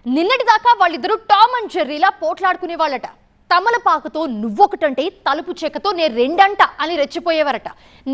నిన్నటిదాకా వాళ్ళిద్దరూ Tom and జెర్రీలా పోట్లాడుకునే వాళ్ళట. తమలపాకుతో నువ్వొకటంటే తలుపు చెక్కతో నే రెండంట అని రెచ్చిపోయేవారట.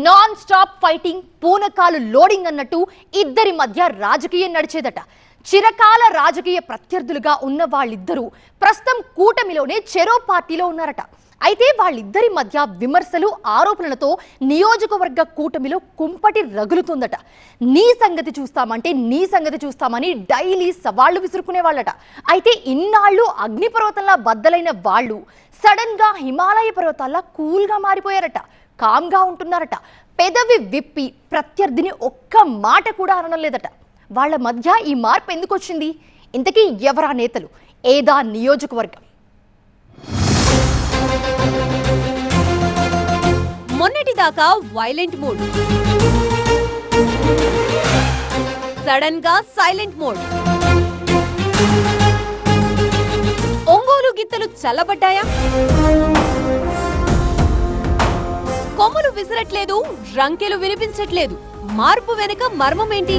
నాన్ స్టాప్ ఫైటింగ్, పూనకాలు లోడింగ్ అన్నట్టు ఇద్దరి మధ్య రాజకీయం నడిచేదట. చిరకాల రాజకీయ ప్రత్యర్థులుగా ఉన్న వాళ్ళిద్దరూ ప్రస్తుతం కూటమిలోనే చెరో పార్టీలో ఉన్నారట. అయితే వాళ్ళిద్దరి మధ్య విమర్శలు, ఆరోపణలతో నియోజకవర్గ కూటమిలో కుంపటి రగులుతుందట. నీ సంగతి చూస్తామంటే నీ సంగతి చూస్తామని డైలీ సవాళ్లు విసురుకునే వాళ్ళట. అయితే ఇన్నాళ్ళు అగ్నిపర్వతంలా బద్దలైన వాళ్ళు సడన్ గా హిమాలయ పర్వతాల్లా కూల్గా మారిపోయారట. కామ్గా ఉంటున్నారట. పెదవి విప్పి ప్రత్యర్థిని ఒక్క మాట కూడా అనడం లేదట. వాళ్ళ మధ్య ఈ మార్పు ఎందుకు వచ్చింది? ఇంతకీ ఎవరా నేతలు? ఏదా నియోజకవర్గం? మొన్నటిదాకా వైలెంట్ మూడ్, సడన్ గా సైలెంట్ మోడ్. ఒంగోలు గిత్తలు చల్లబడ్డాయా? కొమ్ములు విసరట్లేదు, రంకెలు వినిపించట్లేదు. మార్పు వెనుక మర్మం ఏంటి?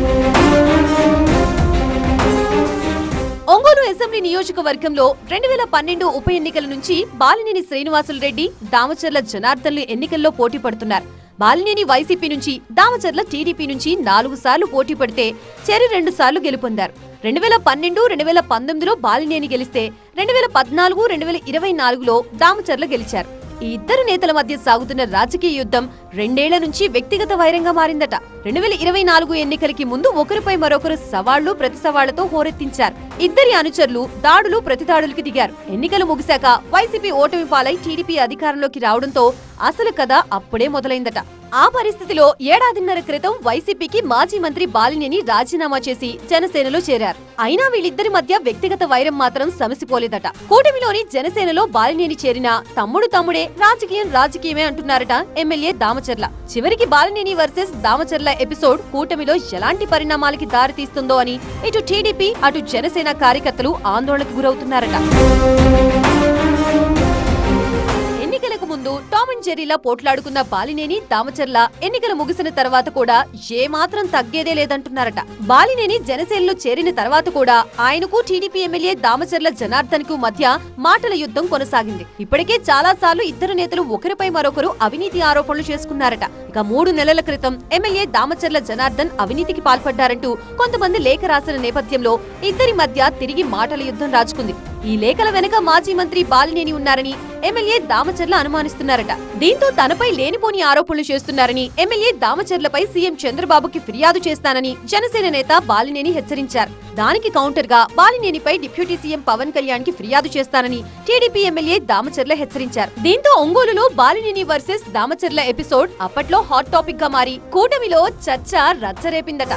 ఒంగోలు అసెంబ్లీ నియోజకవర్గంలో 2012 ఉప ఎన్నికల నుంచి బాలినేని శ్రీనివాసులు రెడ్డి, దామచర్ల జనార్దన్లు ఎన్నికల్లో పోటీ పడుతున్నారు. బాలినేని వైసీపీ నుంచి, దామచర్ల టీడీపీ నుంచి 4 సార్లు పోటీ పడితే చెరి 2 సార్లు గెలుపొందారు. 2012, 2019లో బాలినేని గెలిస్తే 2014, 2024లో దామచర్ల గెలిచారు. ఈ ఇద్దరు నేతల మధ్య సాగుతున్న రాజకీయ యుద్ధం 2 ఏళ్ల నుంచి వ్యక్తిగత వైరంగా మారిందట. 2024 ఎన్నికలకి ముందు ఒకరిపై మరొకరు సవాళ్లు, ప్రతి సవాళ్లతో హోరెత్తించారు. ఇద్దరి అనుచరులు దాడులు, ప్రతిదాడులకి దిగారు. ఎన్నికలు ముగిశాక వైసీపీ ఓటమి పాలై టీడీపీ అధికారంలోకి రావడంతో అసలు కథ అప్పుడే మొదలైందట. ఆ పరిస్థితిలో ఏడాదిన్నర క్రితం వైసీపీకి మాజీ మంత్రి బాలినేని రాజీనామా చేసి జనసేనలో చేరారు. అయినా వీళ్ళిద్దరి మధ్య వ్యక్తిగత వైరం మాత్రం సమసిపోలేదట. కూటమిలోని జనసేనలో బాలినేని చేరిన తమ్ముడు తమ్ముడే, రాజకీయం రాజకీయమే అంటున్నారట ఎమ్మెల్యే దామచర్ల. చివరికి బాలినేని వర్సెస్ దామచర్ల ఎపిసోడ్ కూటమిలో ఎలాంటి పరిణామాలకి దారితీస్తుందో అని ఇటు టీడీపీ, అటు జనసేన కార్యకర్తలు ఆందోళనకు గురవుతున్నారట. ఎన్నికలకు ముందు టామ్ అండ్ జెర్రీలా పోట్లాడుకున్న బాలినేని, దామచర్ల ఎన్నికలు ముగిసిన తర్వాత కూడా ఏమాత్రం తగ్గేదే లేదంటున్నారట. బాలినేని జనసేనలో చేరిన తర్వాత కూడా ఆయనకు టీడీపీ ఎమ్మెల్యే దామచర్ల జనార్దన్ కు మధ్య మాటల యుద్ధం కొనసాగింది. ఇప్పటికే చాలా సార్లు ఇద్దరు నేతలు ఒకరిపై మరొకరు అవినీతి ఆరోపణలు చేసుకున్నారట. ఇక 3 నెలల క్రితం ఎమ్మెల్యే దామచర్ల జనార్దన్ అవినీతికి పాల్పడ్డారంటూ కొంతమంది లేఖ రాసిన నేపథ్యంలో ఇద్దరి మధ్య తిరిగి మాటల యుద్ధం రాజుకుంది. ఈ లేఖల వెనక మాజీ మంత్రి బాలినేని ఉన్నారని ఎమ్మెల్యే దామచర్ల అనుమానిస్తున్నారట. దీంతో తనపై లేనిపోని ఆరోపణలు చేస్తున్నారని, ఎమ్మెల్యే దామచర్లపై సీఎం చంద్రబాబుకి ఫిర్యాదు చేస్తానని జనసేన నేత బాలినేని హెచ్చరించారు. దానికి కౌంటర్ గా బాలినేనిపై డిప్యూటీ సీఎం పవన్ కళ్యాణ్ కి ఫిర్యాదు చేస్తానని టీడీపీ ఎమ్మెల్యే దామచర్ల హెచ్చరించారు. దీంతో ఒంగోలులో బాలినేని వర్సెస్ దామచర్ల ఎపిసోడ్ అప్పట్లో హాట్ టాపిక్ గా మారి కూటమిలో చర్చ రచ్చరేపిందట.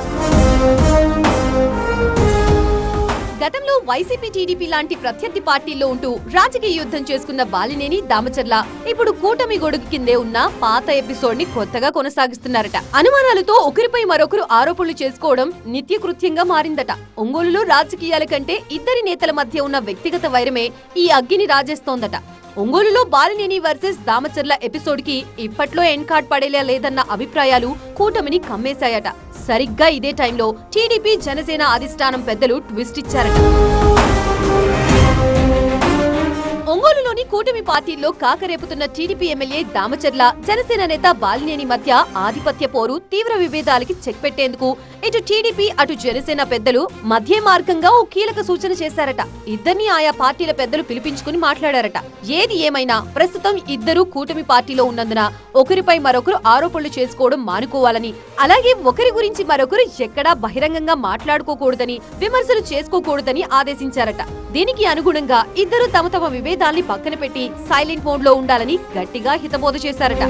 గతంలో వైసీపీ, టీడీపీ లాంటి ప్రత్యర్థి పార్టీల్లో ఉంటూ రాజకీయ యుద్ధం చేసుకున్న బాలినేని, దామచర్ల ఇప్పుడు కూటమి గొడుగు కిందే ఉన్న పాత ఎపిసోడ్ ని కొత్తగా కొనసాగిస్తున్నారట. అనుమానాలతో ఒకరిపై మరొకరు ఆరోపణలు చేసుకోవడం నిత్యకృత్యంగా మారిందట. ఒంగోలులో రాజకీయాల కంటే ఇద్దరి నేతల మధ్య ఉన్న వ్యక్తిగత వైరమే ఈ అగ్గిని రాజేస్తోందట. ఒంగోలులో బాలినేని వర్సెస్ దామచర్ల ఎపిసోడ్ కి ఇప్పట్లో ఎండ్ కార్డ్ పడేలా లేదన్న అభిప్రాయాలు కూటమిని కమ్మేశాయట. సరిగ్గా ఇదే టైంలో టీడీపీ, జనసేన అధిష్టానం పెద్దలు ట్విస్ట్ ఇచ్చారట. ఒంగోలులోని కూటమి పార్టీల్లో కాకరేపుతున్న టీడీపీ ఎమ్మెల్యే దామచర్ల, జనసేన నేత బాలినేని మధ్య ఆధిపత్య పోరు తీవ్ర విభేదాలకి చెక్ పెట్టేందుకు ఇటు టీడీపీ, అటు జనసేన పెద్దలు మధ్య మార్గంగా ఓ కీలక సూచన చేశారట. ఇద్దరిని ఆయా పార్టీల పెద్దలు పిలిపించుకుని మాట్లాడారట. ఏది ఏమైనా ప్రస్తుతం ఇద్దరు కూటమి పార్టీలో ఉన్నందున ఒకరిపై మరొకరు ఆరోపణలు చేసుకోవడం మానుకోవాలని, అలాగే ఒకరి గురించి మరొకరు ఎక్కడా బహిరంగంగా మాట్లాడుకోకూడదని, విమర్శలు చేసుకోకూడదని ఆదేశించారట. దీనికి అనుగుణంగా ఇద్దరు తమ తమ విభేదాల్ని పక్కన పెట్టి సైలెంట్ మోడ్ లో ఉండాలని గట్టిగా హితబోధ చేశారట.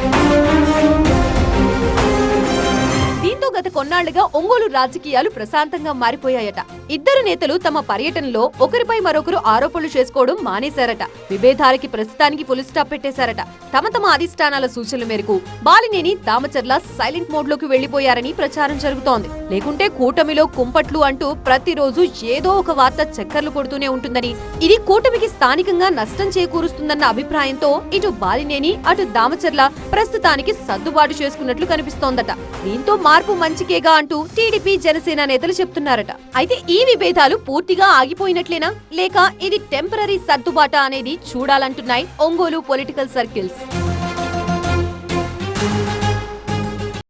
దీంతో గత కొన్నాళ్లుగా ఒంగోలు రాజకీయాలు ప్రశాంతంగా మారిపోయాయట. ఇద్దరు నేతలు తమ పర్యటనలో ఒకరిపై మరొకరు ఆరోపణలు చేసుకోవడం మానేశారట. విభేదాలకి ప్రస్తుతానికి ఫుల్ స్టాప్ పెట్టేశారట. తమ తమ అధిష్టానాల సూచనల మేరకు బాలినేని, దామచర్ల సైలెంట్ మోడ్ లోకి వెళ్లిపోయారని ప్రచారం జరుగుతోంది. లేకుంటే కూటమిలో కుంపట్లు అంటూ ప్రతిరోజు ఏదో ఒక వార్త చక్కర్లు కొడుతూనే ఉంటుందని, ఇది కూటమికి స్థానికంగా నష్టం చేకూరుస్తుందన్న అభిప్రాయంతో ఇటు బాలినేని, అటు దామచర్ల ప్రస్తుతానికి సర్దుబాటు చేసుకున్నట్లు కనిపిస్తోందట. దీంతో మార్పు మంచికేగా అంటూ టీడీపీ జనసేన నేతలు చెప్తున్నారట. అయితే ఈ విభేదాలు పూర్తిగా ఆగిపోయినట్లేనా లేక ఇది టెంపరరీ సర్దుబాటా అనేది చూడాలంటున్నాయి ఒంగోలు పొలిటికల్ సర్కిల్స్.